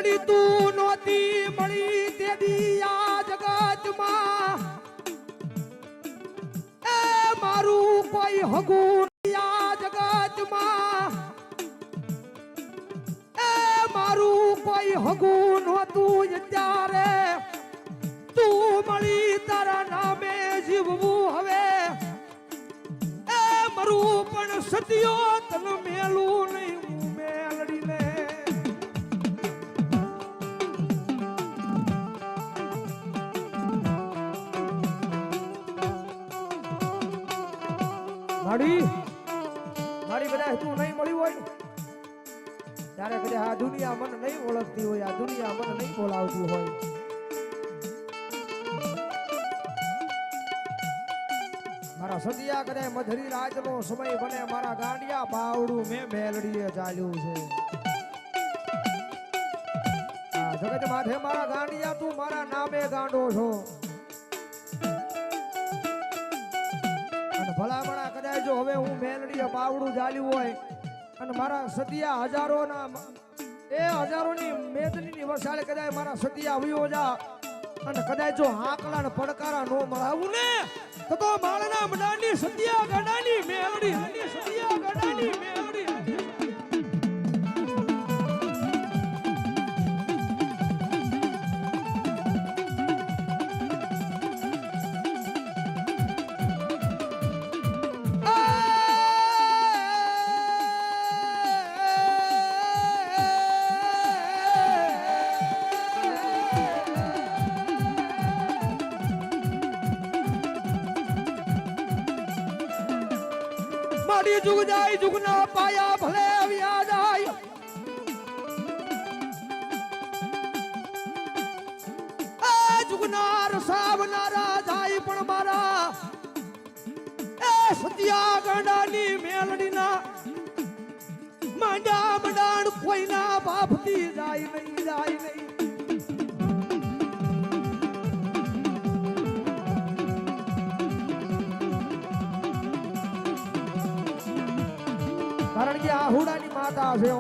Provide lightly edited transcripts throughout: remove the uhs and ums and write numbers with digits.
મળી તું નોતી મળી તેદી આ જગતમાં એ મારું કોઈ હગું આ જગતમાં એ મારું કોઈ હગું નહોતું ત્યારે તું મળી તારા નામે જીવવું હવે એ મરું પણ સત્યો તન મેલું નહીં હું મેલડીને માડી કદાચ તું નહીં મળી હોય ત્યારે કદાચ આ દુનિયા મને નહીં ઓળખતી હોય આ દુનિયા મને નહીં બોલાવતી હોય મારા સદિયા કદાચ મધરી રાજનો સમય બને મારા ગાંડિયા બાવડું મેં મેલડીએ ચાલ્યું છે આ જગત માથે મારા ગાંડિયા તું મારા નામે ગાંડો છો ભલામણા કદાચ જો હવે હું મેલડીએ બાવડું ચાલ્યું હોય અને મારા સદિયા હજારોની મેદનીની વસાળે કદાચ મારા સદિયા આવ્યો જા અને કદાચ જો હાકલા ને પડકારા નો મળાવું ને તો માળના મડાની સદિયા ગડાની મેલડી સદિયા ગડાની મેલડી જુગ જાય જુગના પાયા ભલે આવ્યા જાય આ જુગના રસાવનારા જાય પણ મારા એ સત્યા ગાંડાની મેલડીના માંડા મંડાણ કોઈના બાપથી જાય નહીં કારણ કે આ હુડાની માતા છે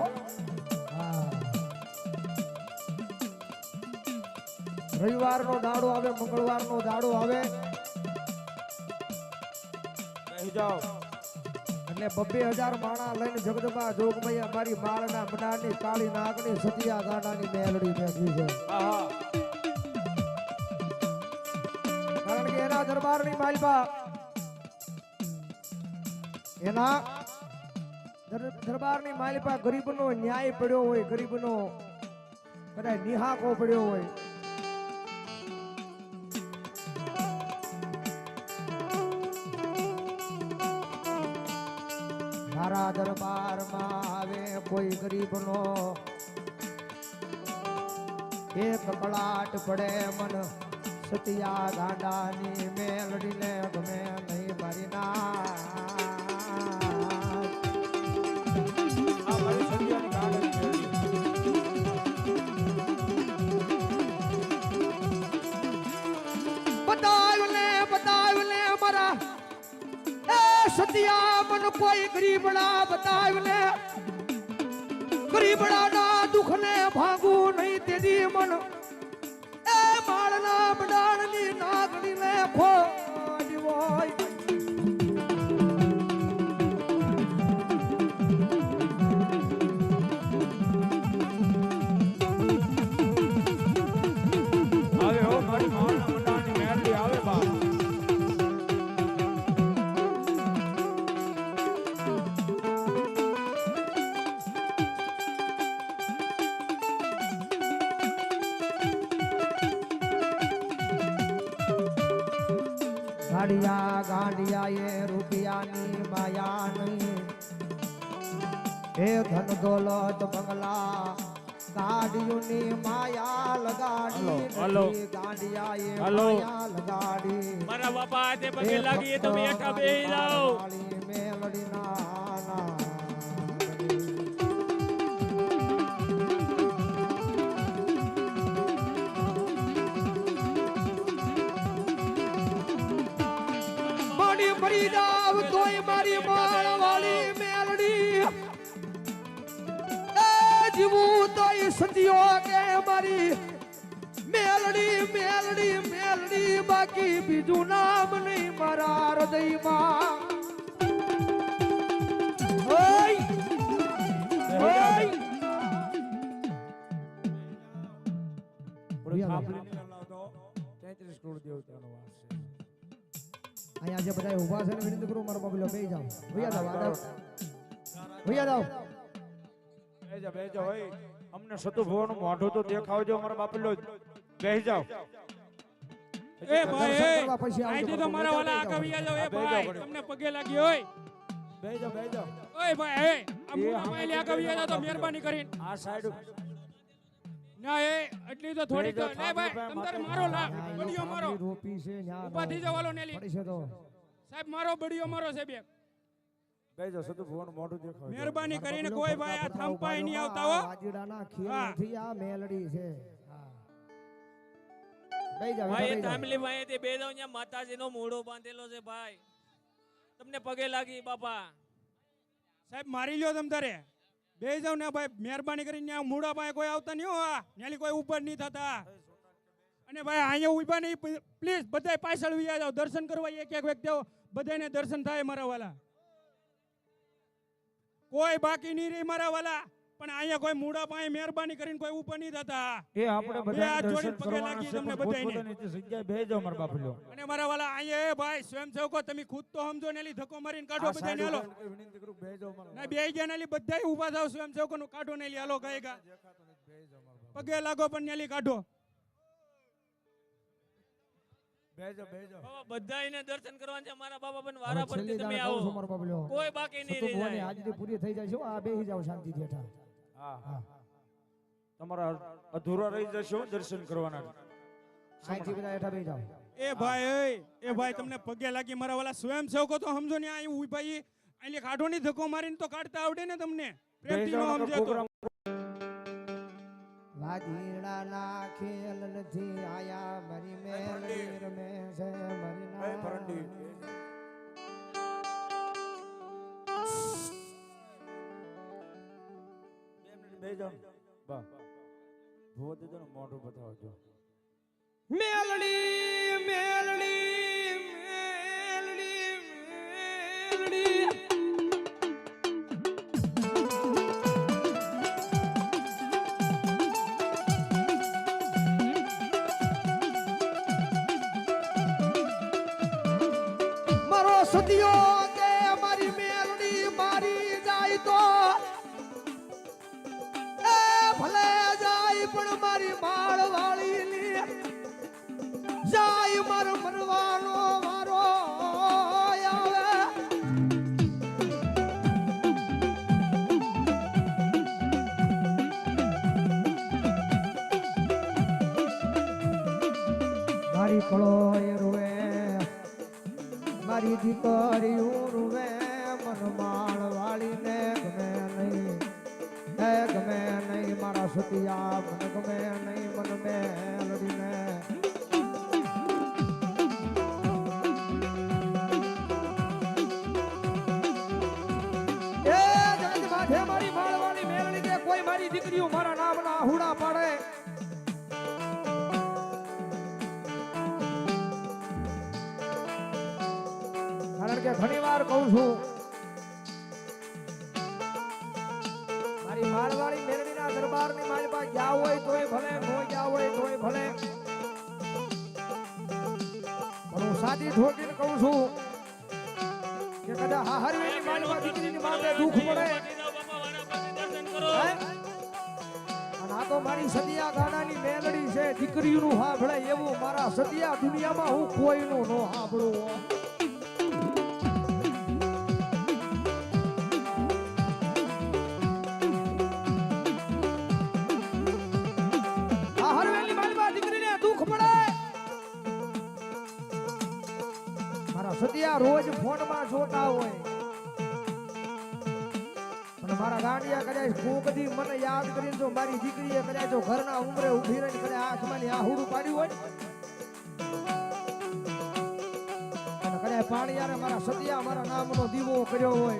રવિવારનો દાડો આવે મંગળવારનો દાડો આવે એટલે 2000 માણા લઈને જગદંબા જોગમૈયા અમારી માળના મડાની કાળી નાગની સતિયા ગાંડાની મેલડી બેઠી છે કારણ કે એના દરબારની માલપા એના દરબારની માલિપા ગરીબનો ન્યાય પડ્યો હોય ગરીબનો કદાચ નિહાકો પડ્યો હોય મારા દરબારમાં આવે કોઈ ગરીબનો એક કળાટ પડે મન સતિયા ગાંડાની મેલડીને ગમે નહીં મારી ના બતાવને મારા એ સતિયા મન કોઈ ગરીબડા બતાવને ગરીબડાના દુઃખને ભાગું નહીં તેદી મન એ માળના મડાણની નાગણીને ખોડી હોય ગાંડિયા એ રૂપિયાની માયા નહીં હે ધન દોલત બંગલા ગાડીઓની માયા લગાડી ગાંડિયા એ માયા લગાડી મારા બાપા તે પગે લાગી તમે એઠા બેહી જાઓ મેલડી ના મરી જાવ તોય મારી માળ વાળી મેલડી એ જીવું તો ઈ સતિયો કે મારી મેલડી મેલડી મેલડી બાકી બીજું નામ નહીં મારા હૃદયમાં ઓય ઓય અહીંયા જે બધા ઉભા છે ને વિનંતી કરું મારો બાબલો બેહી જાવ ભૈયા જાવ બેજા હોય અમને સતુ ભવન મોઢું તો દેખાવજો મારા બાપલો બેહી જાવ એ ભાઈ આઈથી તો મારા વાલા આગળ વ્યા જાવ. એ ભાઈ તમને પગે લાગી હોય બેજા ઓય ભાઈ આ મુના ભાઈ આગળ વ્યા જાવ તો મહેરબાની કરીને આ સાઈડ ના એ એટલી તો થોડીક લે ભાઈ તમતારે મારો લા બડીયો મારો રોપી છે ન્યા ઉભા થઈ જાવ વાલો નેલી પડી છે તો સાહેબ મારો બડીયો મારો છે બે બેજા સતુ ભવન મોઢું દેખાવજો મહેરબાની કરીને કોઈ ભાઈ આ થાંપાઈ નહીં આવતા હો. વાજીડાના ખેલથી આ મેલડી છે હા બેહી જાવ ભાઈ ફેમિલી ભાઈ તે બે દઉં માતાજીનો મોઢો બાંધેલો છે ભાઈ તમને પગે લાગી બાપા સાહેબ મારી લ્યો તમ તારે બે જાવ ને ભાઈ મહેરબાની કરીને ત્યાં મૂડા પાસે કોઈ આવતા નહીં હો ન્યાલી કોઈ ઉપર નહીં થતા અને ભાઈ અહીંયા ઉભા નહીં પ્લીઝ બધાય પાછળ વ્યા જાવ દર્શન કરવા એક એક વ્યક્તિ બધાને દર્શન થાય મારા વાલા કોઈ બાકી નહીં રહી મારા વાલા પણ અહીંયા કોઈ મૂડા પાસે મહેરબાની કરીને કોઈ ઉપર નહીં થતા એ આપણે બે બધા હાથ જોડીને દર્શન પગે કરવાના લાગી છે તમને પણ બધાયને. પોતપોતાની જગ્યાએ બેહી જાવ મારા બાપલો અને મારા વાલા અહીંયા એ ભાઈ સ્વયંસેવકો તમે ખુદ તો સમજો ને લી ધક્કો મારીને કાઢો બધાને હાલો વિનંતી કરું બેહી જાવ મારા ના બે ગયા ને લી બધાય ઊભા થાવ સ્વયંસેવકો નું કાઢો ને લી હાલો ગાયગા પગે લાગો પણ ને લી કાઢો બેહી જાવ બાબા બધાયને દર્શન કરવાના છે મારા બાબા પણ વારા પરથી તમે આવો મારો બાબલો કોઈ બાકી નહીં રહી ભગવાનની જાય હાજરી પૂરી થઈ જાય છે હો, આ બેહી જાવ શાંતિથી હેઠા હા તમારા અધૂરા રહી જશો દર્શન કરવાના શાંતિ બધા હેઠા બેહી જાવ એ ભાઈ તમને પગે લાગી મારા વાલા સ્વયંસેવકો તો સમજો ને અહીં ઉભા ઈ અહીં કાઢો ની ધક્કો મારીને તો કાઢતા આવડે ને તમને પ્રેમથી નો સમજે તો વાજીડાના ખેલ નથી આયા મારી મેલડી રમે છે મારી ફરંડી બેહી જાવ બા ભૂવો દેજો ને મોઢું બતાવજો મેલડી મેલડી મેલડી મેલડી મારો સદિયો કે મારી મેલડી મારી જાય તો એ ભલે જાય પણ મારી માળ વાળી જાય મર મરવાનો વારો આવે મારી કળો એ રૂવે મારી દીકરીઓ રૂવે મન માળ વાળીને ગમે નહીં મારા સતિયા મને ગમે નહીં મન મેલડીને મારી માળવાની મેલડી કે કોઈ મારી દીકરીઓ મારા નામના હુડા પાડે કારણ કે ઘણી વાર કહું છું મારી માળવાળી મેલડીના દરબારની માલપા ગયા હોય તોય ભલે નો ગયા હોય તોય ભલે પણ હું સાચી ઠોકીને કહું છું કે કદાચ હાહરવીની માલપા દીકરીની માથે દુઃખ પડે અને આ તો મારી સદિયા ગાડાની મેલડી છે દીકરીનું સાંભળે એવું મારા સદિયા દુનિયામાં હું કોઈનું નો સાંભળું હાહરવેલી માલપા દીકરીને દુઃખ પડે મારા સદિયા રોજ ફોનમાં જોતા હોય મારા ગાંડિયા કદાચ કોકદી મને યાદ કરીને જો મારી દીકરીએ કદાચ જો ઘરના ઉંમરે ઊભી રહીને કદાચ આંખમાં આહુડું પાડ્યું હોય અને કદાચ પાણીયારે મારા સતિયા મારા નામનો દીવો કર્યો હોય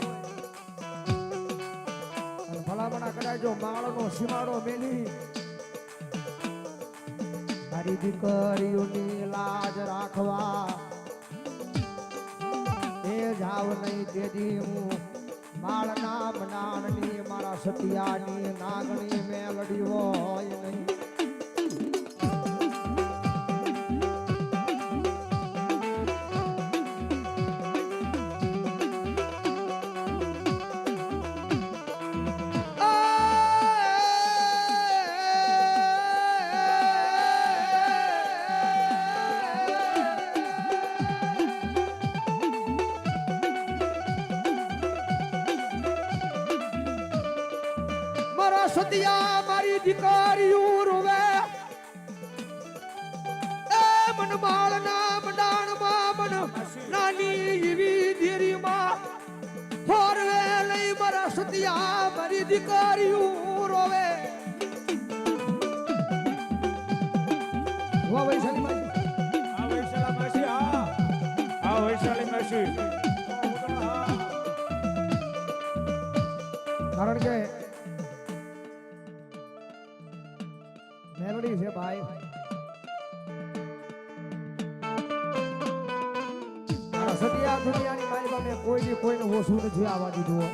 અને ભલા ભલામણા કદાચ જો માળનો સીમાડો મેલી મારી દીકરીઓની લાજ રાખવા એ જાવ નહીં તેથી હું માળના મનાણની મારા સતિયાની નાગણી મેલડી હોય નહીં. સતિયા મારી દીકરીઓ રોવે એ મન માળના મંડાણમાં મન નાની એવી દેરીમાં હોરવે લઈ મારા સતિયા મારી દીકરીઓ રોવે. વાહ વૈશાલી માસી, આ વૈશાલા માસી, આ વૈશાલી માસી. કારણ કે મેલોડી છે ભાઈ. આ સતિયા દુનિયાની મારી પાસે કોઈને ઓછું નથી આવવા દીધું.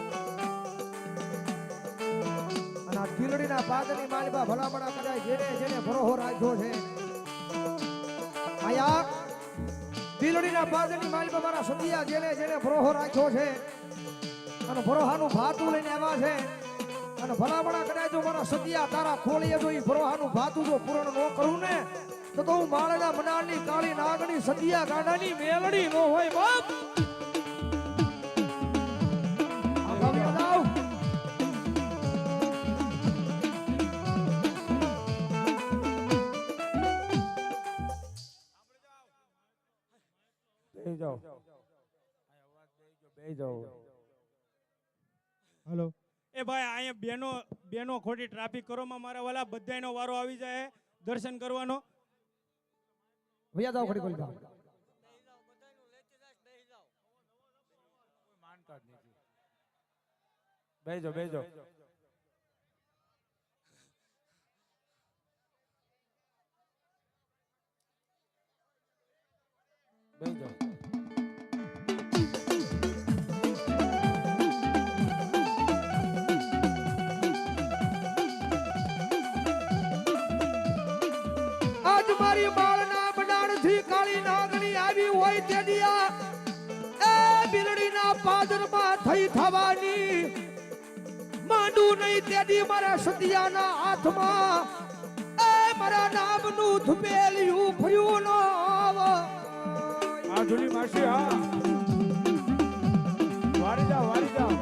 અને આ કિલડીના પાદરની માલિકા ભલામણા કદાચ જેને ભરોહો રાખ્યો છે આયા કિલડીના પાદરની માલિકા મારા સતિયા જેને ભરોહો રાખ્યો છે અને ભરોહાનું ભાતું લઈને આવ્યા છે અને ભલામણા કદાચ જો મારા સતિયા તારા ખોલીએ જો ઈ ભરોહાનું ભાતું જો પૂર્ણ ન કરું ને તો હું માળના મનાળની કાળી નાગણી સતિયા ગાડાની મેલડી નો હોય બાપ. હલો એ ભાઈ અહીંયા બેનો ખોટી ટ્રાફિક કરવામાં મારા વાલા બધાયનો વારો આવી જાય દર્શન કરવાનો. ભૈયા જાઓ ખડી ખોલી જાઓ. બેજો બેજો. બેજો. આજ મારી માળના બનારથી કાળી નાગણી આવી હોય તે દિયા એ બિલડીના પાદરમાં થઈ થવાની માંડું નહીં તે દી મારા સતિયાના હાથમાં એ મારા નામનું ધુમેલિયું ફર્યું ન આવ. આ જૂની માસી, હા વાળી જાઓ વાળી જાઓ.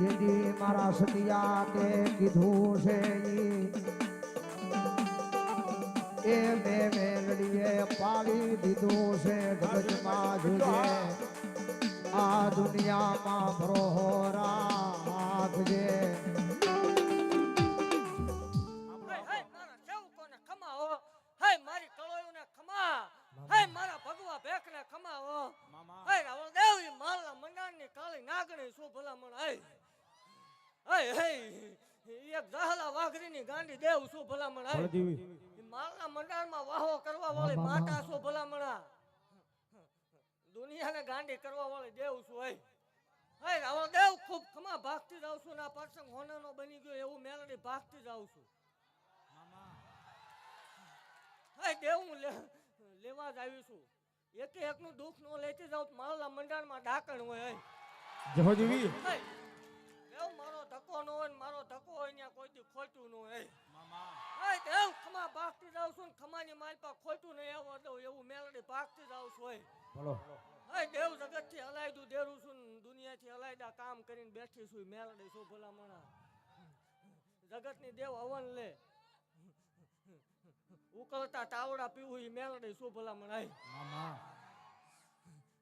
જેદી મારા સતિયા તે કીધું છે એ મેલડીએ પાડી દીધું છે જગતમાં જોજે આ દુનિયામાં ભરોહો રાખજે. ગાંડી દેવ શું ભલામણ માલના મંડાણમાં વાહો કરવા વાળી માતા શું ભલામણા દુનિયાને ગાંડી કરવા વાળી દેવ શું હે રાવણ દેવ ખૂબ ખમા ભાગતી જાઉં છું ના પ્રસંગ હોનાનો બની ગયો એવું મેલડી ભાગતી જાઉં છું. હે દેવ હું લેવા જ આવી છું. એકે એકનું દુઃખ નો લેતી જાઉં માલના મંડાણમાં ડાકણ હોય. જહોજીવી દેવ મારો ધક્કો નો હોય મારો ધક્કો હોય ત્યાં કોઈ દી ખોટું નો હોય. દેવ ખમા ભાગતી જાઉં છું ખમાની માલપા ખોટું નહીં આવવા દઉં એવું મેલડી ભાગતી જાઉં છું. દેવ જગત થી હલાયદું દેરું છું દુનિયા થી હલાયદા કામ કરીને બેઠી છું મેલડી શું ભલામણા જગત ની દેવ હવન લે ઉકળતા તાવડા પીવું એ મેલડી શું ભલામણા.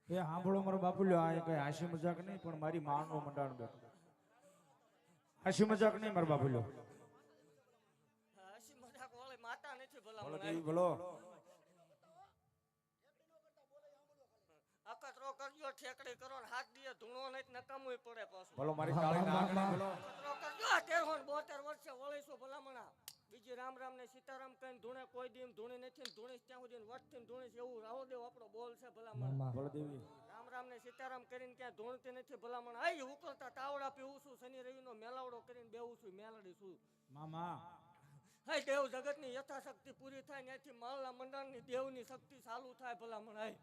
એ સાંભળો મારો બાપુલ્યો, આ કઈ હાસી મજાક નહીં પણ મારી માનો મંડાણ બેઠો. હાસી મજાક નહીં મારો બાપુલ્યો. હાસી મજાક વાળી માતા નથી ભલામણા. બોલો અકત ઠેકડી કરો ને હાથ દીએ ધૂણો નહીં તો નકામું પડે પાછું. બોલો મારી કાળી નાગણી બોલો. કચરો કરજો આ 13 વર્ષે વળીશું ભલામણા. બીજી રામ રામ ને સીતારામ કહીને ધૂણે કોઈ દી ધૂણી નથી ને ધૂણીશ ત્યાં સુધી વટથી ધૂણીશ એવું રાહો દેવ આપણો બોલ છે ભલામણ. બોલો દેવી. રામ રામ ને સીતારામ કરીને ક્યાં ધૂણતી નથી ભલામણ. આઈ ઉકળતા તાવડા પીવું છું, શનિ રવિનો મેલાવડો કરીને બેવું છું, મેલડી છું. મામા હાય દેવ જગતની યથાશક્તિ પૂરી થાય ત્યાંથી માલના મંડળની દેવની શક્તિ ચાલુ થાય ભલામણ. હાય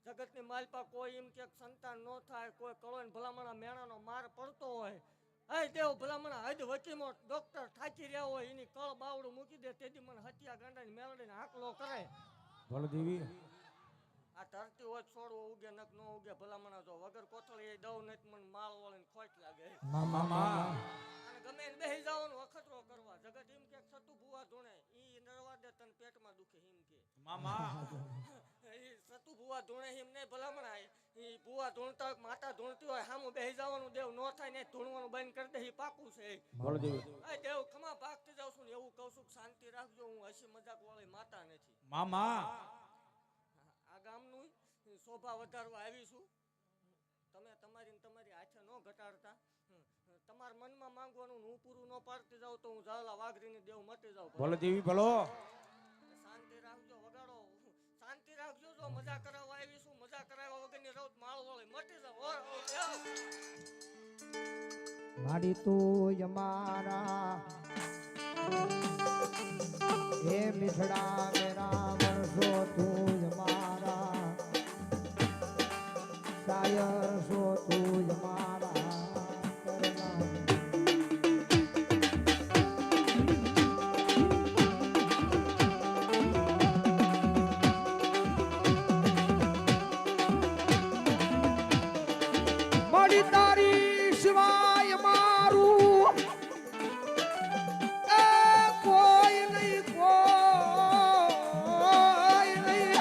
જગતની માલપા કોઈ એમ કે સંતાન ન થાય, કોઈ કળો ને ભલામણા મેણાનો માર પડતો હોય, હાય દેવ ભલામણા હદ વચીમો ડોક્ટર થાકી રહ્યા હોય એની કળ બાવડું મૂકી દે તેથી મને હત્યા ગાંડાની મેલડીને હાકલો કરે. બોલો દેવી. આ ધરતી હોય છોડવો ઉગે નક ન ઉગે ભલામણા. જો વગર કોથળી એ દઉં નથી મને માળ વળીને ખોટ લાગે. મામા અને ગમે એને બેહી જવાનું અખતરો કરવા. જગત એમ કે સતુ ભુવા ધૂણે ઈ નરવા દે તને પેટમાં દુખે એમ કે મામા ઈ સતુ ભુવા ધૂણે એમ નહીં ભલામણા. ઈ ભુવા ધૂણતા હોય માતા ધૂણતી હોય સામું બેહી જવાનું દેવ ન થાય ને ધૂણવાનું બંધ કરી દે ઈ પાકું છે. બોલો દેવી. આ દેવ ખમા ભાગતી જાઉં છું ને એવું કહું છું શાંતિ રાખજો, હું હસી મજાક વાળી માતા નથી. મામા આ ગામનું શોભા વધારવા આવી છું. તમે તમારી હાથે ન ઘટાડતા. તમારા મનમાં માંગવાનું હું પૂરું ન પાડતી જાઉં તો હું ઝાલા વાઘરીને દેવ મટી જાઉં. બોલો દેવી બોલો. શાંતિ રાખજો, વગાડો શાંતિ રાખજો. જો મજા કરાવવા આવી છું, મજા કરાવવા વગરની રહું માળ વળે મટી જાવ. માડી તું અમારા હે મિઠડા મેરા વરસો તું અમારા શાયર સો તું અમારા માડી તારી સિવાય મારું કોઈ નહીં, કોઈ નહીં.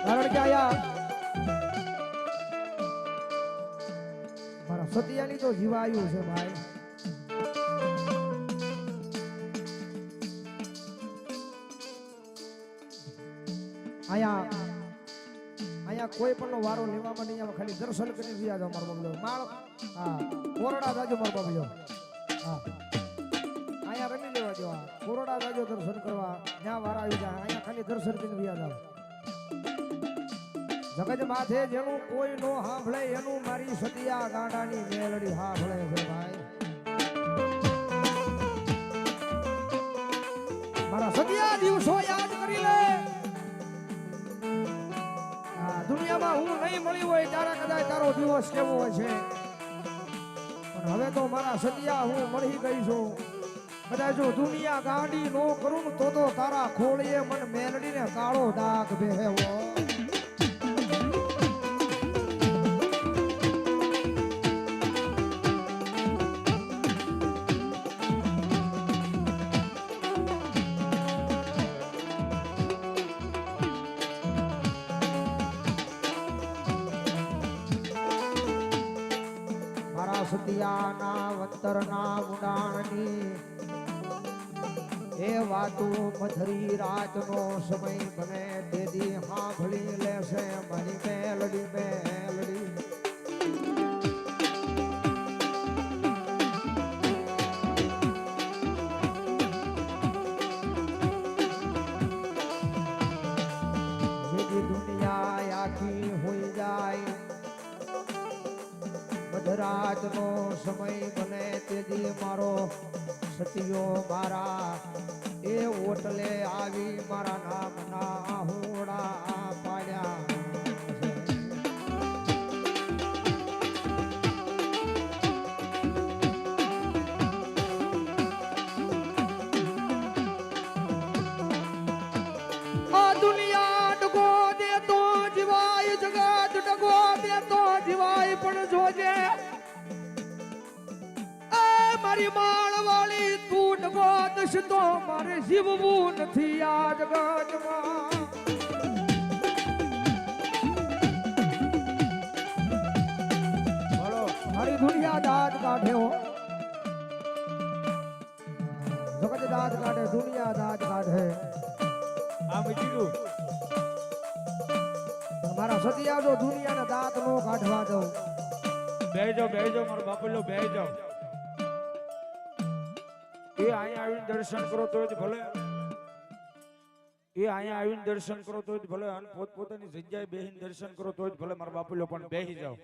કારણ કે આયા મારા સતિયાની તો જીવાયું છે ભાઈ. અહીંયા કોઈ પણ નો વારો લેવા માટે અહીંયા ખાલી દર્શન કરી રહ્યા છો મારો બબલો માળ. હા કોરડા જાજો મારો બબલો. હા અહીંયા રમી લેવા જો. કોરડા જાજો દર્શન કરવા જ્યાં વારા આવી જાય અહીંયા ખાલી દર્શન કરી રહ્યા જાવ. જગત માથે જેનું કોઈ નો સાંભળે એનું મારી સતિયા ગાંડાની મેલડી સાંભળે છે ભાઈ. મારા સતિયા દિવસો યાદ કરી લે. દુનિયામાં હું નહીં મળી હોય ત્યારે કદાચ તારો દિવસ કેવો હોય છે, પણ હવે તો મારા સતિયા હું મળી ગઈ છું. કદાચ જો દુનિયા ગાંડી નો કરું તો તારા ખોળીએ મન મેલડીને કાળો ડાઘ બેહેવો. સતિયાના વતરના ઉડાણની એ વાતો મધરી રાતનો સમય બને તેથી સાંભળી લેશે મારી મેલડી મેલડી. જેથી દુનિયા આખી હોઈ જાય મધરાત નો સમય બને તેથી મારો સતિયો મારા એ ઓટલે આવી મારા નામના હોડા પાડ્યા. આ દુનિયા ડગો દે તો જીવાય, જગત ડગો દે તો જીવાય, પણ જોજે મારી માળ વાળી તું ડગો દશ તો મારે જીવવું નથી આ જગતમાં. બોલો મારી દુનિયા દાંત કાઢે હો. જગત દાંત કાઢે, દુનિયા દાંત કાઢે. આ મચીડું મારા સતિયા જો દુનિયાના દાંત નો કાઢવા દઉં. બેહી જાઓ મારો બાપુલો બેહી જાઓ. એ અહીંયા આવીને દર્શન કરો તો જ ભલે, એ અહીંયા આવીને દર્શન કરો તો જ ભલે, અને પોતપોતાની જગ્યાએ બેહીને દર્શન કરો તો જ ભલે મારા બાપુલો, પણ બેહી જાઓ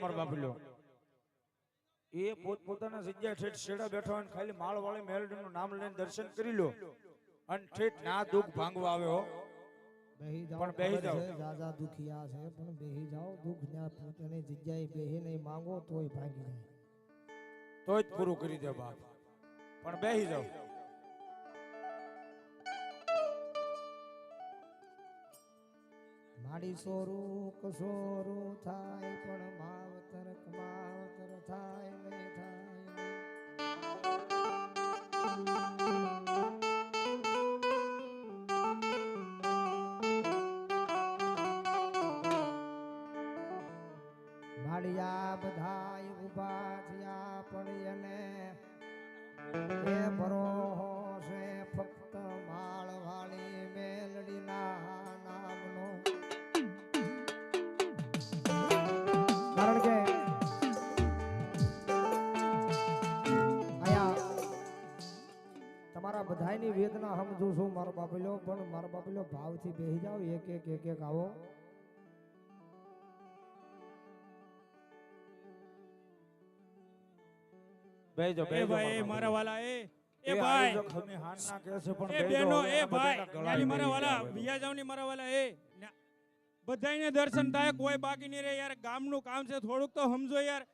મારા બાપુલો. એ પોતપોતાના જગ્યાએ ઠેઠ શેડા બેઠા હોય ને ખાલી માળવાળી મેલડીનું નામ લઈને દર્શન કરી લો, અને ઠેઠ ના દુઃખ ભાંગવા આવે હો. બેહી જાઓ, પણ બેહી જાઓ. જાજા દુખિયા છે પણ બેહી જાઓ. દુઃખ ન્યા પોતાની જગ્યાએ બેહીને માંગો તોય ભાગી જાય. તો જ પૂરું કરી દે બાપ, પણ બેહી જાઓ. માડી સોરું કસોરું થાય પણ માવતર કમાવતર થાય નહીં થાય નહીં. માળિયા બધાય ઊભા થયા પણ એને એ ભરોહો છે ફક્ત માળવાળી મેલડીના નામનો. કારણ કે આયા તમારા બધાયની વેદના સમજુ છું મારો બાપલો, પણ મારો બાપલો ભાવથી બેસી જાઓ. એક આવો. બેહી એ ભાઈ જાઓ મારા વાલા એ એ ભાઈ આયોજક ખમી હાન ના કહે છે, પણ એ બેહી બેનો જાઓ. એ હવે ભાઈ બધાના ગળા ન્યાલી મારા બેહી વાલા જાઓ. વિયા જાવની મારા વાલા એ બધાયને દર્શન થાય, કોઈ બાકી નહીં રહે યાર. ગામનું કામ છે, થોડુંક તો સમજો યાર.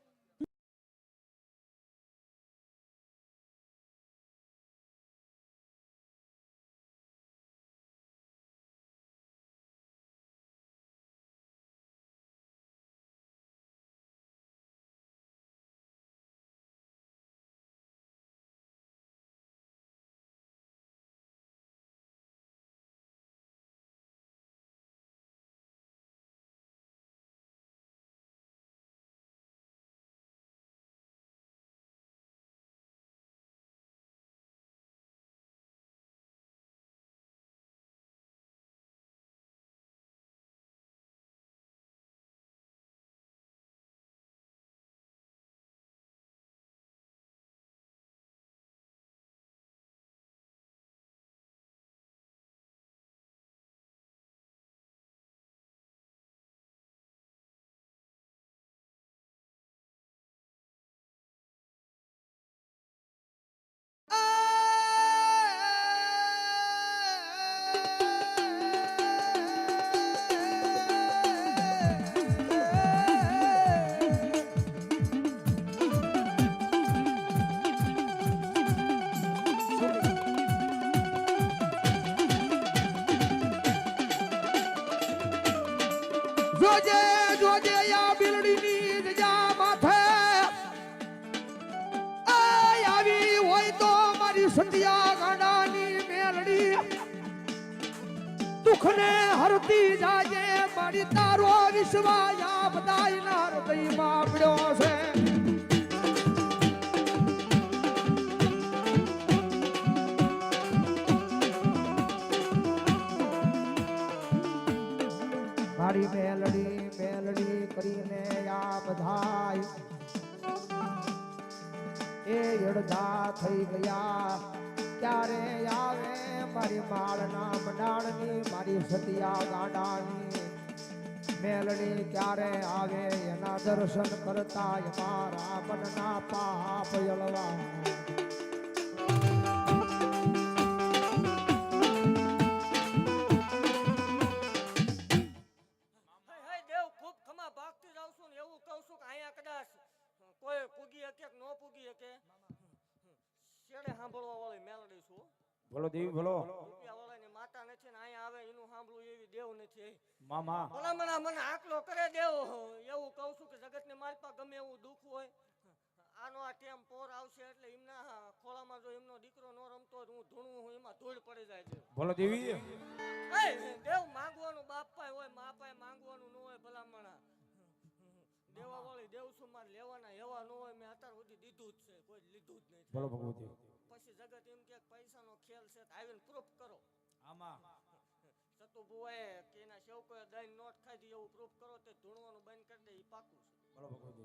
જોજે યા બિલડીની જજા માથે આવી હોય તો મારી સતિયા ગાડાની મેલડી દુઃખને હરતી જાજે. મારી તારો વિશ્વાસ આ બધાયના હૃદયમાં પડ્યો છે. મારી મેલડી કરીને આ બધાય એ અડધા થઈ ગયા. ક્યારે આવે મારી માળના મંડાણની, મારી સતિયા ગાંડાની મેલડી ક્યારે આવે? એના દર્શન કરતા મારા મનના પાપ જળવા. દેવ ખૂબ ખમા ભાગતી જાઉં છું ને એવું કહું છું કે અહીંયા કદાચ કોઈ પૂગી શકે કે ન પૂગી શકે. શેડે સાંભળવા વાળી મેલડી છું. ભલો દેવી ભલો. રૂપિયા વાળાની માતા નથી ને અહીંયા આવે એનું સાંભળવું એવી દેવ નથી. મામા ભલામણા મને આકલો કરે દેવ. એવું કહું છું કે જગતની માલપા ગમે એવું દુઃખ હોય, આનો આ ટેમ પોર આવશે એટલે એમના ખોળામાં જો એમનો દીકરો ન રમતો હોય હું ધૂણું હું એમાં ધૂળ પડી જાય દેવ. ભલો દેવી. દેવ માંગવાનું બાપાય હોય, માપાય માંગવાનું ન હોય. ભલામણા દેવા વાળી દેવ છું, મારે લેવાના એવા ન હોય. મેં અત્યાર સુધી દીધું જ છે, કોઈ લીધું જ નહીં. ભલો ભગવતી. પછી જગત એમ કે પૈસાનો ખેલ છે, આવીને પ્રૂફ કરો. સતુ ભુવાએ કે એના સેવકોએ દહીં નોટ ખાધી એવું પ્રૂફ કરો તે ધૂણવાનું બંધ કરી દે એ પાકું છે. બરોબર કહી દો.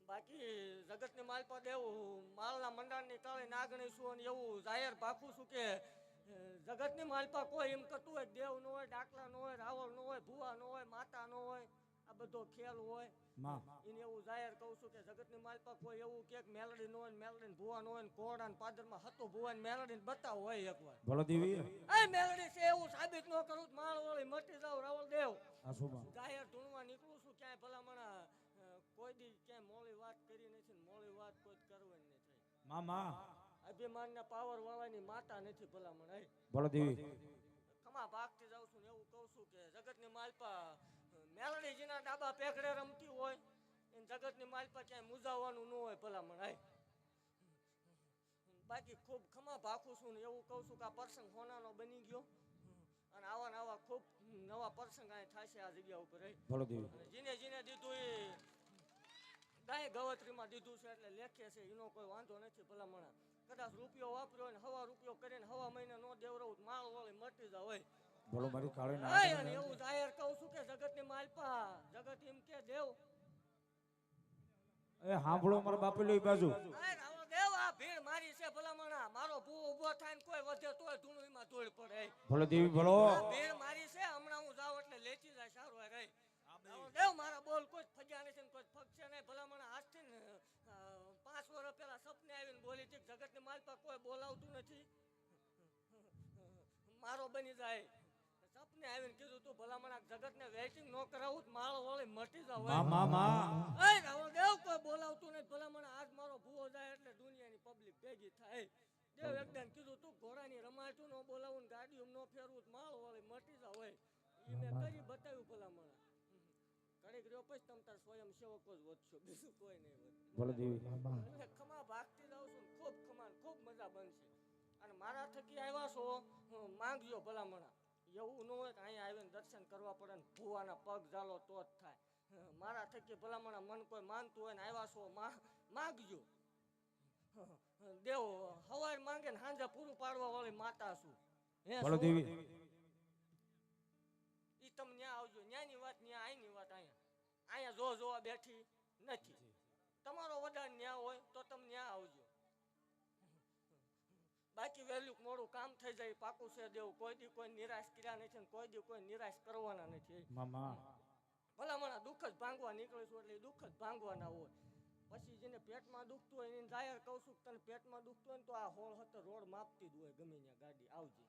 બાકી જગતની માલપા દેવું માલના મંડાણની કાળે નાગણી છું અને એવું જાહેર ભાખું છું કે જગતની માલપા કોઈ એમ કરતું હોય દેવ ન હોય, ડાકલા ન હોય, રાવળ ન હોય, ભુવા ન હોય, માતા ન હોય, આ બધો ખેલ હોય. માં એને એવું જાહેર કહું છું કે જગતની માલપા કોઈ એવું કે મેલડી ન હોય, મેલડી ભુવા ન હોય, કોડા ને પાદરમાં હતું ભુવા ને મેલડી બતાવો હોય એકવાર. ભલો દેવી એ મેલડી છે એવું સાબિત ન કરું તો માળ વળી મટી જાવ રાવળ દેવ. આ શું માં જાહેર ધૂણવા નીકળું છું ક્યાંય ભલામણા કોઈ દી ક્યાંય મોળી વાત કરી નથી ને મોળી વાત કોઈ કરવાની નથી. માં અભિમાનના પાવર વાળાની માતા નથી ભલામણ. ભલો દેવી ખમા ભાગતી જાઉં છું ને એવું કહું છું કે જગતની માલપા મેલડી જેના ડાબા પેકડે રમતી હોય એને જગતની માલપા ક્યાંય મુજાવવાનું ન હોય ભલામણ. બાકી ખૂબ ખમા ભાખું છું ને એવું કહું છું કે આ પ્રસંગ હોનાનો બની ગયો અને આવા ને આવા ખૂબ નવા પ્રસંગ અહીં થશે આ જગ્યા ઉપર. ભલો દેવી જીને જીને દીધું એ ગાય ગવત્રીમાં દીધું છે એટલે લેખે છે એનો કોઈ વાંધો નથી ભલામણા. કદાચ રૂપિયો વાપર્યો હોય ને હવા રૂપિયો કરીને હવા મહિને નો દેવરાવું માળ વાળી મટી જાવ હોય. ભલો મારી કાળી અને એવું જાહેર કહું છું કે જગતની માલપા જગત એમ કે દેવ એ સાંભળો મારા બાપેલો ઈ બાજુ રાવણ દેવ આ ભીડ મારી છે ભલામણા. મારો ભૂ ઉભો થાય ને કોઈ વધે તોય ધૂણવીમાં ધોળ પડે. ભલો દેવી ભલો આ ભીડ મારી છે હમણાં હું જાઉં એટલે લેતી જાય સારું રહે. દેવ મારા બોલ કોઈ ફગ્યા નથી ને કોઈ ફગશે નહીં ભલામણા. આજથી ને 5 વર્ષ પહેલા સપને આવીને બોલી હતી જગતની માલપા કોઈ બોલાવતું નથી મારો બની જાય. સપને આવીને કીધું તું ભલામણા જગતને વેઇટિંગ ન કરાવું માળ વળી મટી જાવ. રાવણ દેવ કોઈ બોલાવતું નથી ભલામણા. આજ મારો ભૂવો જાય એટલે દુનિયાની પબ્લિક ભેગી થાય. દેવ એકદમ કીધું તું ઘોડાની રમાયતું ન બોલાવું ને ગાડીઓ ન ફેરવું માળ વળી મટી જાવ હોય. એ મેં કરી બતાવ્યું ભલામણા. ઘડીક રહ્યો પછી તમ તાર સ્વયં સેવકો જ વધશો બીજું કોઈ નહીં વધે. ભલો દેવી એટલે ખમા ભાગતી જાઉં છું ને ખૂબ ખમા ખૂબ મજા બનશે. અને મારા થકી આવ્યા છો માંગજો ભલામણા. એવું ન હોય કે અહીંયા આવીને દર્શન કરવા પડે ને ભૂવાના પગ ઝાલો તો જ થાય. મારા થકી ભલામણા મન કોઈ માનતું હોય ને આવ્યા છો માંગજો. દેવ હવારે માંગે ને સાંજે પૂરું પાડવા વાળી માતા છું. ભલો દેવી ઈ તમે ન્યા આવજો. ન્યાની વાત ન્યા આઈની વાત અહીંયા જો જોવા બેઠી નથી. તમારો વધારે ન્યા હોય તો તમે ન્યા આવજો. બાકી વહેલું મોડું કામ થઈ જાય પાકું છે દેવ. કોઈ દી કોઈ નિરાશ કર્યા નથી ને કોઈ દી કોઈ નિરાશ કરવાના નથી. મામા ભલામણા દુઃખ જ ભાંગવા નીકળીશું એટલે દુઃખ જ ભાંગવાના હોય. પછી જેને પેટમાં દુખતું હોય એને જાહેર કહું છું તને પેટમાં દુખતું હોય ને તો આ હોળ હતો રોડ માપતી જ હોય ગમે ત્યાં ગાડી આવજે.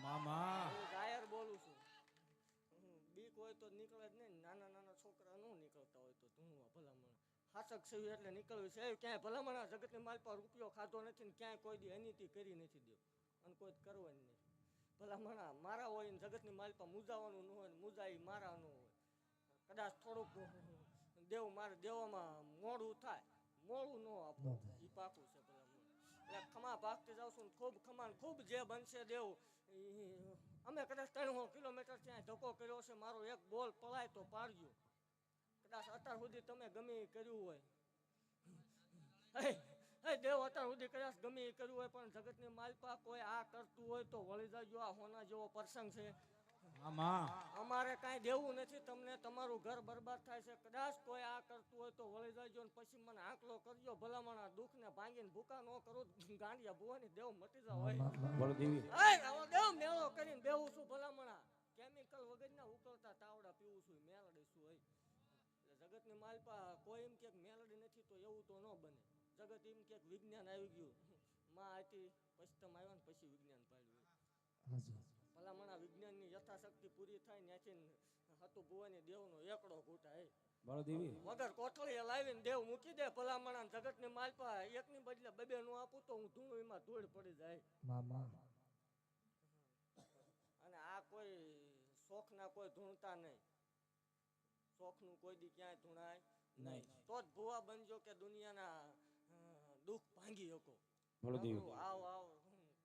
મામા હું જાહેર બોલું છું. બીક હોય તો નીકળે જ નહીં. નાના નાના છોકરા ન નીકળતા હોય તો ધૂણવા ભલામણ. હાચક છે એટલે નીકળવું છે. ક્યાંય ભલામણ જગતની માલ પર રૂપિયો ખાધો નથી ને ક્યાંય કોઈ દી અનિતિ કરી નથી દેવ અને કોઈ કરવાની નહીં ભલામણ. મારા હોય ને જગતની માલ પર મુજાવાનું ન હોય ને મુજાઈ મારા ન હોય. કદાચ થોડુંક દેવ મારે દેવામાં મોડું થાય મોડું ન આપો એ પાકું છે ભલામણ. એટલે ખમા ભાગતી જાઉં છું ને ખૂબ ખમા ખૂબ જે બનશે દેવ. અમે કદાચ 300 કિલોમીટર ત્યાં ધક્કો કર્યો છે. મારો એક બોલ પલાય તો પાડજો. કદાચ અત્યાર સુધી તમે ગમે એ કર્યું હોય દેવ અત્યાર સુધી કદાચ ગમે એ કર્યું હોય પણ જગતની માલપા કોઈ આ કરતું હોય તો વળી જાજો. આ હોના જેવો પ્રસંગ છે. અમારે કાંઈ દેવું નથી તમને. તમારું ઘર બરબાદ થાય છે. કદાચ કોઈ આ કરતું હોય તો વળી જાજો ને પછી મને આંકલો કરજો ભલામણા. દુઃખને ભાંગીને ભૂકા ન કરું ગાંડિયા ભુવાની દેવ મટી જાવ હોય. દેવ મેળો કરીને બેવું છું ભલામણા. કેમિકલ વગરના ઉકળતા તાવડા પીવું છું મેલડી છું હોય. એટલે જગતની માલપા કોઈ એમ કે મેલડી નથી તો એવું તો ન બને. જગત એમ કે વિજ્ઞાન આવી ગયું માં હતી પછી તમે આવ્યા ને પછી વિજ્ઞાન પાડ્યું. ભલામણા વિજ્ઞાનની યથાશક્તિ પૂરી થાય ત્યાંથી હતું ભુવાની દેવનો એકડો ઘૂંટાય. વગર કોથળીએ લાવીને દેવ મૂકી દે ભલામણા. જગતની માલપા એકની બદલે 2 નું આપું તો હું ધૂળમાં ધૂળ પડી જાય. અને આ કોઈ શોખના કોઈ ધૂણતા નહીં. શોખનું કોઈ દી ક્યાંય ધૂણાય નહીં. તો જ ભુવા બનજો કે દુનિયાના દુઃખ ભાંગી શકો. આવ આવ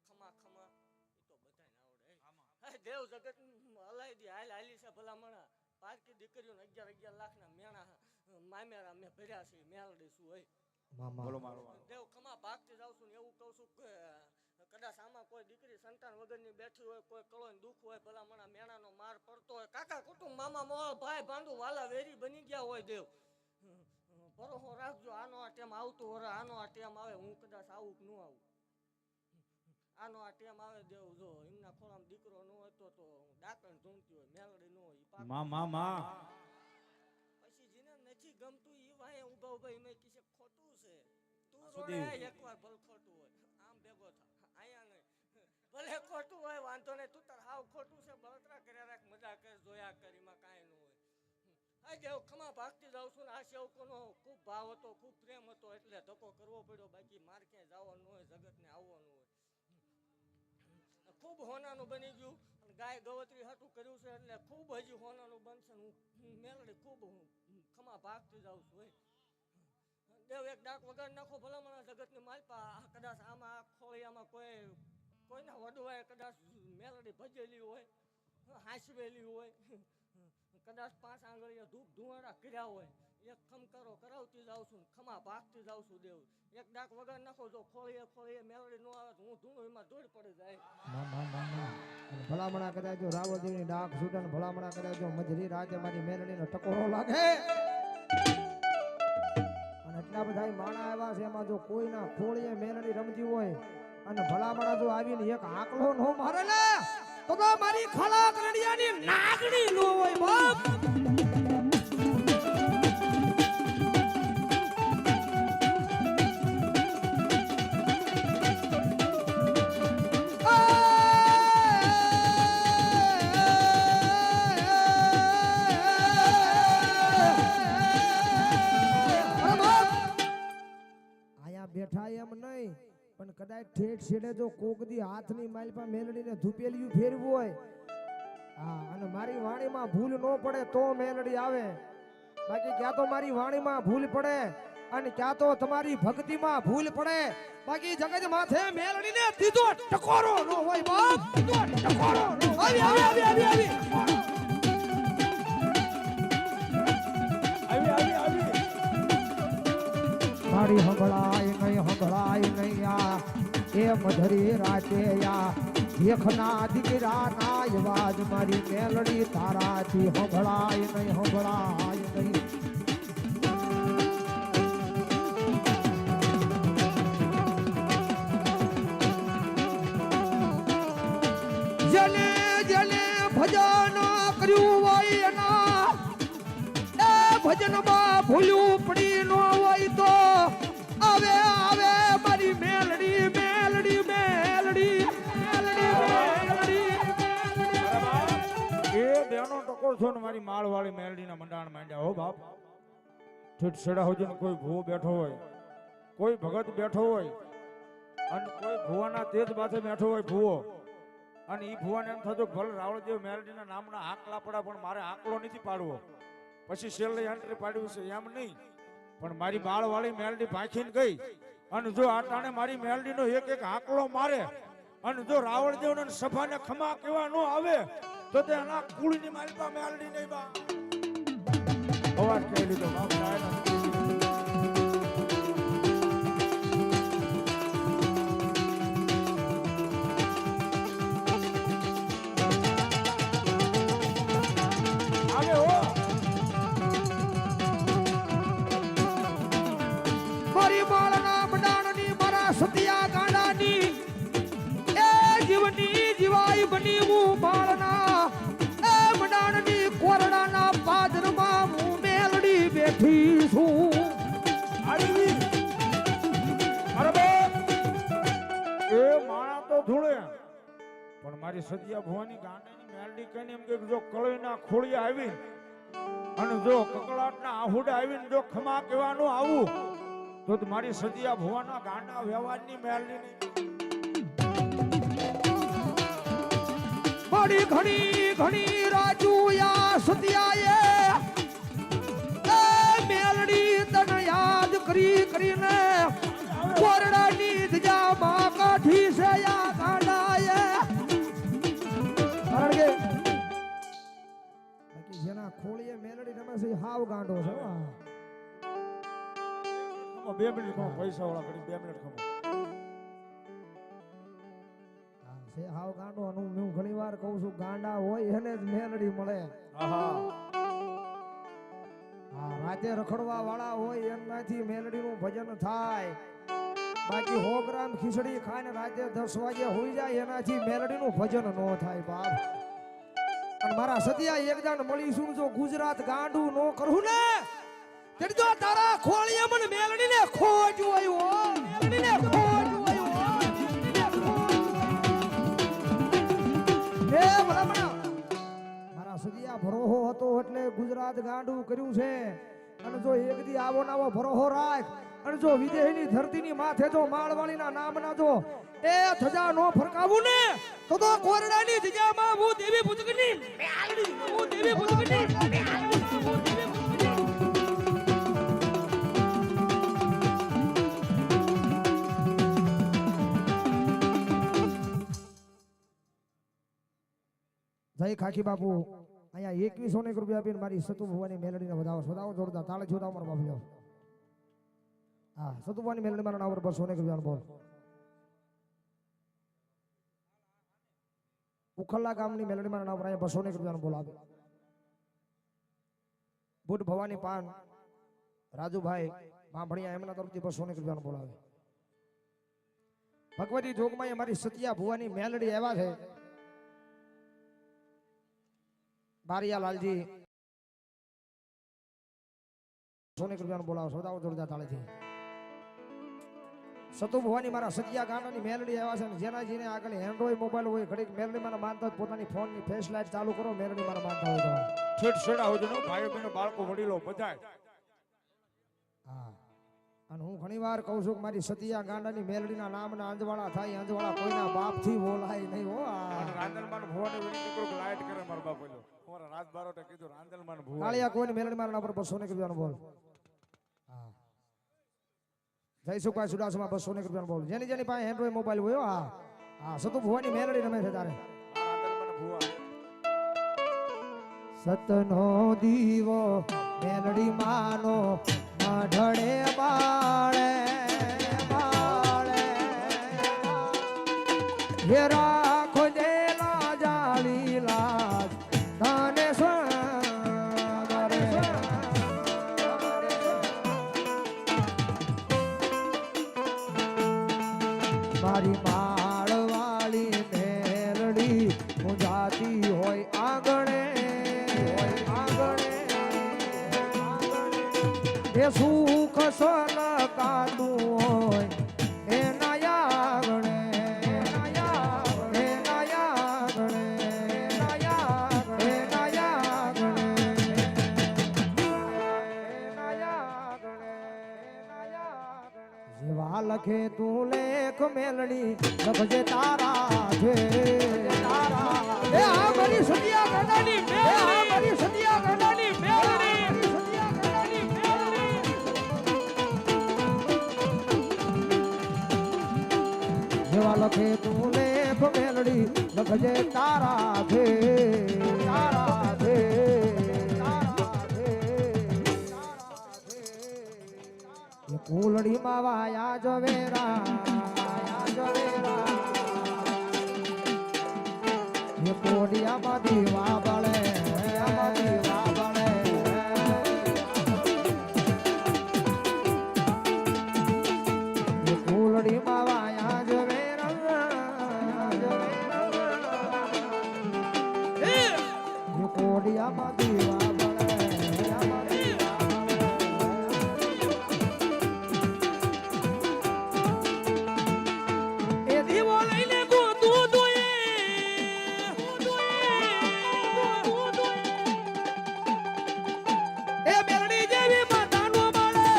ખમા ખમા એ તો બધાને આવડે. દેવ જગત હલાઈ દી હાલી છે ભલામણા. પારકી દીકરીઓને 11 લાખના મેણા મામેરા મેં ભર્યા છે. મેલડી શું હોય દેવ ખમા ભાગતી જાઉં છું ને એવું કહું છું કે કદાચ કદાચ આમાં કોઈ દીકરી સંતાન વગરની બેઠી હોય, કોઈ કળોને દુઃખ હોય, ભલામણા મેણાનો માર પડતો હોય, કાકા કુટુંબ, મામા મોળ, ભાઈ ભાંડુ, વાલા વેરી બની ગયા હોય દેવ, ભરોસો રાખજો આનો આ ટેમ આવતું હોય, આનો આ ટેમ આવે, હું કદાચ આવું કે ન આવું, આનો આ ટેમ આવે દેવ, જો એમના ખોળામાં દીકરો ન હતો તો ડાકણ ઝૂમતી હોય, મેલડી ન હોય, પછી જેને નથી ગમતું ઈ વાહે ઊભા ઊભા એમાં કિસે ખોટું છે, તું રોડે એકવાર ભલ ખોટું હોય આમ ભેગો થા, આયા નહીં, ભલે ખોટું હોય વાંધો નહીં, તું તાર હાવ ખોટું છે, બળતરા કર્યા રાખ, મજા કર, જોયા કર, એમાં કાંઈ ન હોય. આ દેવ ખમા ભાગતી જાઉં છું ને આ સેવકોનો ખૂબ ભાવ હતો, ખૂબ પ્રેમ હતો, એટલે ધક્કો કરવો પડ્યો, બાકી માર ક્યાંય જવાનું હોય, જગતને આવવાનું હોય. ખૂબ હોનાનું બની ગયું, ગાય ગવત્રી હાટું કર્યું છે, એટલે ખૂબ હજી હોનાનું બનશે, હું મેલડી ખૂબ ખમા ભાગતી જાઉં છું. દેવ એક ડાક વગર નાખો ભલામણા જગતની માલપા, કદાચ આમાં ખોળિયામાં કોઈના વડવાએ કદાચ મેલડી ભજેલી હોય, હાંસવેલી હોય, કદાચ 5 આંગળીએ ધૂપ ધુવાડા કર્યા હોય, એક ખમકારો કરાવતી જાઉં છું, ખમા ભાગતી જાઉં છું. દેવ એક ડાક વગર નાખો, જો ખોળીએ મેલડી નો આવે તો હું ધૂણું એમાં દોડ પડી જાય. ભલામણા કદાચ જો રાવળદેવની ડાક છૂટે ને ભલામણા કદાચ જો મજરી રાતે મારી મેલડીનો ટકોરો લાગે, અને એટલા બધા માણા આવ્યા છે, એમાં જો કોઈના ખોળીએ મેલડી રમતી હોય અને ભલામણા જો આવીને એક આકલો નો મારે ને તો મારી ખાલા કરડિયાની નાગણી નો હોય બાપ. બેઠા એમ નહીં, પણ કદાચ ઠેઠ છેડે જો કોકદી હાથની માલપા મેલડીને ધૂપેલિયું ફેરવું હોય, હા, અને મારી વાણીમાં ભૂલ ન પડે તો મેલડી આવે, બાકી ક્યાં તો મારી વાણીમાં ભૂલ પડે અને ક્યાં તો તમારી ભક્તિમાં ભૂલ પડે, બાકી જગત માથે મેલડીને દીધો ટકોરો ન હોય બાપ, દીધો ટકોરો ન હોય. આવી મારી હંભળાય નહીં આ એ મધરી રાતે યા દેખના દીકરા ના અવાજ મારી મેલડી તારાથી હંભળાય નહીં. જેને ભજન કર્યું હોય એના એ ભજનમાં ભૂલ્યું પડી ન હોય તો આવે મારી મેલડી. એ બેનો ટકોર છો ને મારી માળવાળી મેલડીના મંડાણ માંડ્યા હો બાપ. ઠીઠ છેડા હોજે કોઈ ભૂવો બેઠો હોય, કોઈ ભગત બેઠો હોય, અને કોઈ ભુવાના તેજ માથે બેઠો હોય ભુવો, અને ઈ ભુવાને એમ થતું ભલે રાવળદેવ મેલડીના નામના આંકલા પડ્યા, પણ મારે આંકલો નથી પાડવો, પછી છેલ્લે એન્ટ્રી પાડ્યું છે એમ નહીં, પણ મારી બાળવાળી મેલડી ભાંખીને ગઈ, અને જો આટાણે મારી મેલડીનો એક આંકલો મારે, અને જો રાવળદેવને સભાને ખમા કેવા નો આવે તો તે એના કુળની માલપા મેલડી નહીં બા. અવાજ કહી લીધો બાપ. મારી બાળના મંડાણની મારા સતિયા ગાંડાની એ જીવની જીવાઈ બની હું બાળના એ મંડાણની કોરડાના પાદરમાં હું મેલડી બેઠી છું. એ માણા તો ધૂળે, પણ મારી સતિયા ભુવાની ગાંડાની મેલડી કહીને એમ કે જો કળીના ખોળિયા આવી અને જો કકળાટના આહુડા આવીને જો ખમા કહેવાનું આવું તો મારી સતિયા ભુવાના ગાંડા વ્યવહારની મેલડી બડી ઘણી રાજુયા સતિયાએ એ મેલડી તને યાદ કરીને કોરડાની ધજામાં કાઠી છે યા ગાંડાએ. કારણ કે બાકી જેના ખોળીએ મેલડી રમે છે હાવ ગાંડો છે. 2 મિનિટ ખમો, પૈસા વાળા કરી 2 મિનિટ ખમો. છે હાવ ગાંડો અને હું ઘણી વાર કહું છું ગાંડા હોય એને જ મેલડી મળે. આહા હા રાતે રખડવા વાળા હોય એમનાથી મેલડીનું ભજન થાય. બાકી 100 ગ્રામ ખીચડી ખાઈને રાતે 10 વાગે હોઈ જાય એનાથી મેલડીનું ભજન ન થાય બાપ. અને મારા સતિયા એકદાન મળીશું જો ગુજરાત ગાંડું ન કરું ને તેડી જો તારા ખોળિયા મને મેલડીને ખોજ્યું આવ્યું મેલડીને ખોજ્યું આવ્યું એ ભલામણા મારા સતિયા ભરોહો હતો એટલે ગુજરાત ગાંડું કર્યું છે. અને જો એક દી આવો નાવો ભરોહો રાખ અને જો વિદેહની ધરતીની માથે જો માળવાળીના નામના જો એ ધજા નો ફરકાવું ને તો કોરડાની જગ્યામાં હું દેવી પૂજકની મેલડી હું દેવી પૂજકની મેલડી હું દેવી પૂજકની જય ખાખી બાપુ અહીંયા 2100 રૂપિયા આપીને મારી સતુ ભવાની મેલડીને વધાવો વધાવો જોરદાર તાળે જોતા મારો બાપુ જાવ. હા સતુ ભવાની મેલડી મારા નામ પર 200 રૂપિયા બોલ. ઉખલ્લા ગામની મેલડી મારા નામ પર અહીંયા 200 રૂપિયા બોલ આપે. બુટ ભવાની પાન રાજુભાઈ ભાંભણિયા એમના તરફથી 200 રૂપિયા બોલ આવે. ભગવતી જોગમાં અમારી સતિયા ભુવાની મેલડી એવા છે બારિયા લાલજી 200 રૂપિયા બોલાવો સોદાઓ જોરદાર તાળેથી. સતુ ભવાની મારા સતિયા ગાંડાની મેલડી આવ્યા છે ને જેના જેને આગળ એન્ડ્રોઈડ મોબાઈલ હોય ઘડીક મેલડી મારા માનતા પોતાની ફોનની ફ્લેશ લાઈટ ચાલુ કરો મેલડી મારા માનતા હોય તો ઠેઠ છેડા હોય તો ભાઈઓ બહેનો બાળકો વડીલો બધાય. હા અને હું ઘણી વાર કહું છું કે મારી સતિયા ગાંડાની મેલડીના નામના અંજવાળા થાય અંજવાળા કોઈના બાપથી બોલાય નહીં હો. રાંદલમાન ભુવાને વિનંતી કરું કે લાઈટ કરે મારા બાપ બોલ્યો અમારા રાત બારોટે કીધું રાંદલમાન ભુવા કાળિયા કોઈની મેલડી મારા પર 200 રૂપિયાનો બોલ. હા જય સુખભાઈ સુડાસમાં 200 રૂપિયાનો બોલ. જેની જેની પાસે એન્ડ્રોઈડ મોબાઈલ હોય હા હા સતુ ભુવાની મેલડી રમે છે તારે. રાંદલમાન ભુવા સતનો દીવો મેલડી માનો મઢડે બાળે બાળે હે રાખો દેલા જાળી લાજ તને સ્વરે મારી માળવાળી મેલડી હું જાતી હોય આંગણે એ સુખ સલકાતું હોય એના યાગણે એના યાગણે એના યાગણે એના યાગણે જેવા લખે તું લેખ મેલડી લખજે તારા છે તારા એ આ મારી સતિયા ગાંડાની મેલડી આ મારી સતિયા ગાંડાની મેલડી જેવા લખે તું લેખ મેલડી લખજે તારા છે તારા છે કુલડી માં વાયા જવેરા એ કોડિયામાં દીવા બળે દીવા બળે એ કુલડી માં વાયા કોડિયામાં દીવા બળે એ દીવો લઈને ગોતું દોએ એ મેલડી જેવી માતાનો મળે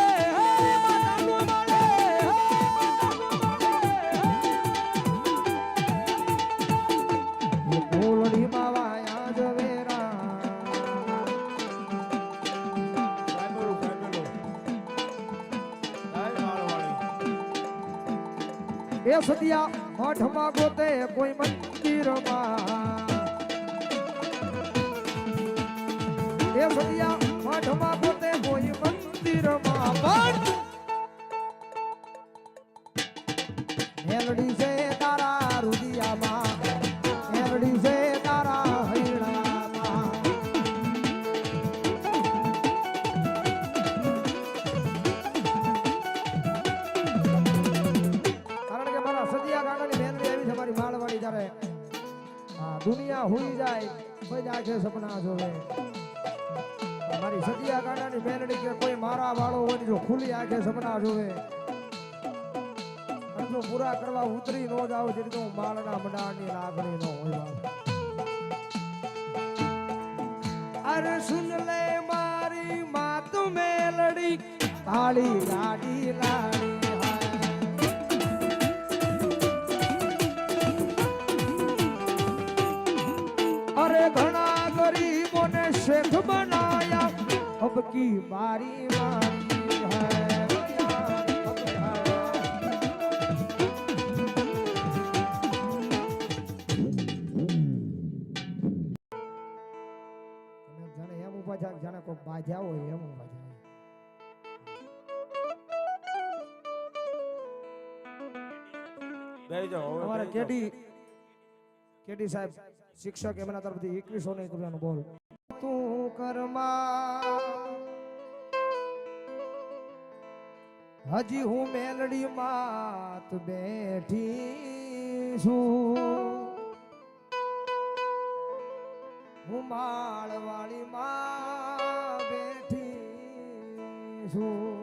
માતાનો મળે એ કોલડી માં વાયા જવેરા એ સતિયા મઠમાં ગોતે કોઈ મંદિરમાં એ સતિયા મઠમાં ગોતે કોઈ મંદિરમાં પણ મેલડી છે તારા રુદિયામાં દુનિયા હુઈ જાય કોઈ આંખે સપના જોવે મારી સતિયા ગાડાની મેલડી કે કોઈ મારા વાળો હોય જો ખુલ્લી આંખે સપના જોવે અને જો પૂરા કરવા ઉતરી નો જાવ જેથી તો માળના મંડાણની લાગણી નો હોય અરે સુન લે મારી માત મેલડી કાળી ગાડી લાડી અરે ઘણા ગરીબોને શેઠ બનાયા અબ કી બારી મારી હૈ જાણે એમ ઉભા જાય જાણે કોઈ બાધ્યા હોય એમ ઉભા જાય બેહી જાઓ હવે અમારે બેહી જાઓ. કેડી સાહેબ શિક્ષક એમના તરફથી 2100 રૂપિયાનો બોલ તું કરમાં હજી હું મેલડી માત બેઠી છું હું માળવાળી માં બેઠી છું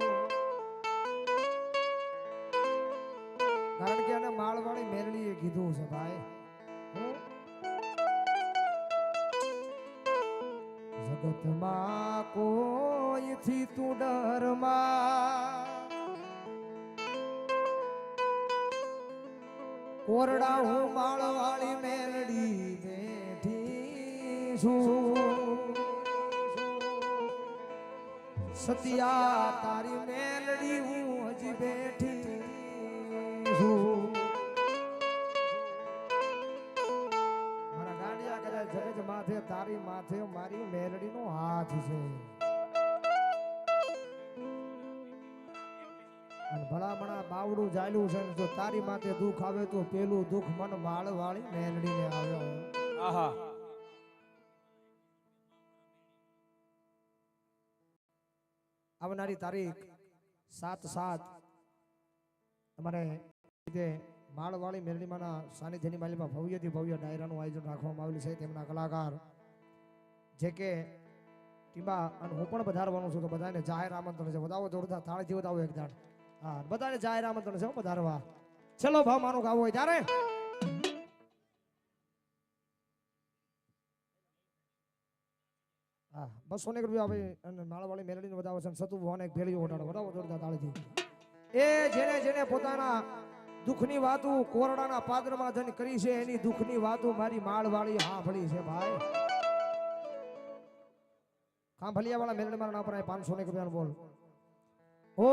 કારણ કે એને માળવાળી મેલડીએ કીધું છે ભાઈ જગતમાં કોઈથી તું ડરમાં કોરડા હું માળવાળી મેલડી બેઠી છું સતિયા તારી મેલડી હું હજી બેઠી છું મારા ગાંડિયા કદાચ જગત માથે તારી માથે મારી મેલડીનો હાથ છે અને ભલામણા બાવડું જાયલું છે જો તારી માથે દુઃખ આવે તો પેલું દુઃખ મન માળવાળી મેલડીને આવ્યો આહા આવનારી તારીખ 7/7 અમારે રીતે માળવાળી મેલડીમાંના સાનિધ્યની માલિકમાં ભવ્યથી ભવ્ય ડાયરાનું આયોજન રાખવામાં આવેલું છે તેમના કલાકાર જે કે ટીમા અને હું પણ વધારવાનું છું તો બધાને જાહેર આમંત્રણ છે વધાવો જોરદાર તાળીથી વધાવો એક દાડ હા બધાને જાહેર આમંત્રણ છે વધારવા ચલો ભાવ માનો ગાવો હોય ત્યારે હા 200 રૂપિયા હવે અને માળવાળી મેલડીને વધાવો છે સતુ ભવન એક ભેળીઓ ઓટાડો વધાવો જોરદાર તાળીથી એ જેને પોતાના દુઃખની વાતો કોરડાના પાદરમાં જન કરી છે એની દુઃખની વાતો મારી માળવાળી સાંભળી છે ભાઈ ખાંભલિયા વાળા મેલડી મારા નામ પર 500 રૂપિયાનો બોલ ઓ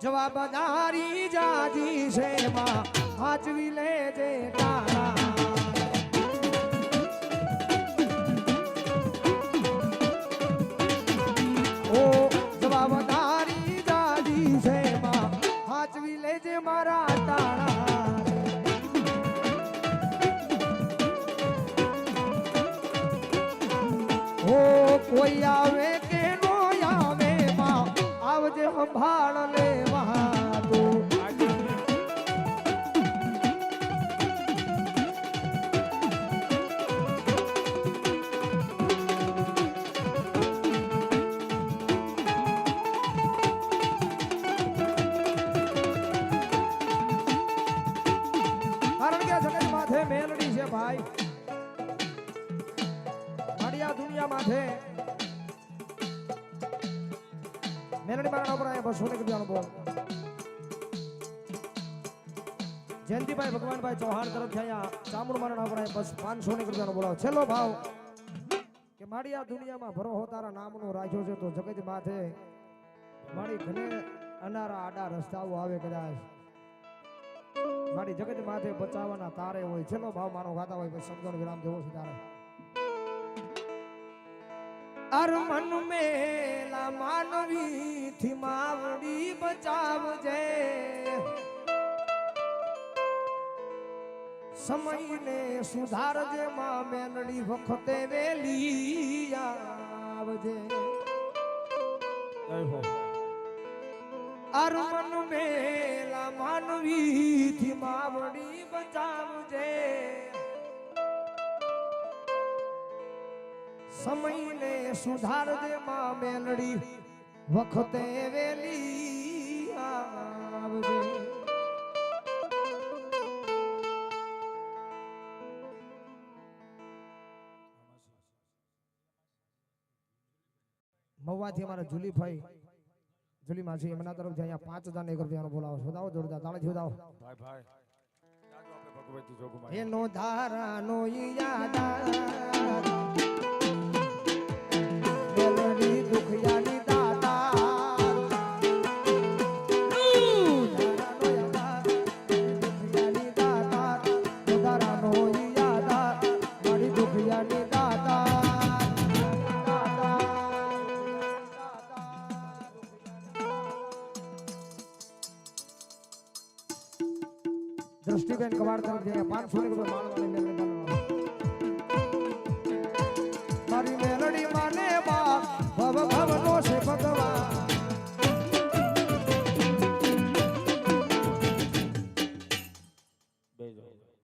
જવાબદારી જાજી છે માં હાચવી લેજે તારા ઓ જવાબદારી જાજી છે માં હાચવી લેજે મારા તારા ઓ કોઈ આવે કે નો આવે માં આવજે સંભાળ લેવા તું કારણ કે જગત માથે મેલડી છે ભાઈ માડિયા દુનિયા માથે મેલડી મારા ઉપર 200 રૂપિયાનો બોલ જયંતિભાઈ ભગવાનભાઈ ચૌહાણ તરફથી અહીંયા ચામુંડ મારા ઉપર 500 રૂપિયાનો બોલાવો છેલ્લો ભાવ કે માડિયા દુનિયામાં ભરો તારા નામનો રાખ્યો છે તો જગત માથે મારી ઘણે અનારા આડા રસ્તાઓ આવે કદાચ મારી જગત માથે બચાવવાના તારે હોય છેલ્લો ભાવ મારો ગાતા હોય પછી સમજણ વિરામ દેવો છે તારે અર મન મેલા માનવી થી માવડી બચાવજે સમયને સુધારજે માં મેલડી વખતે વેલી આવજે જય હો અર મન મેલા માનવી થી માવડી બચાવજે સમયને સુધારજે માં મેલડી વખતે વેલી આવજે મહુવાથી અમારા જુલીભાઈ જુલી માસી એમના તરફથી અહીંયા 5000 રૂપિયાનો બોલાવો છો બતાવો જોરદાર તાળીથી બતાવો ભાઈ ભાઈ જાજો આપણે ભગવતી જોગમાં એનો ધારાનો યાદ મેલડી દુખિયાની દાતા દુખિયાની દાતા ધારાનો યાદ મારી દુખિયાની દાતા દ્રષ્ટિબેન કવાડ તરફ જઈએ 500 રૂપિયા માળવાની મેલડી મારી મેલડી માને બા ભવ ભવ નો છે ભગવાન બેજો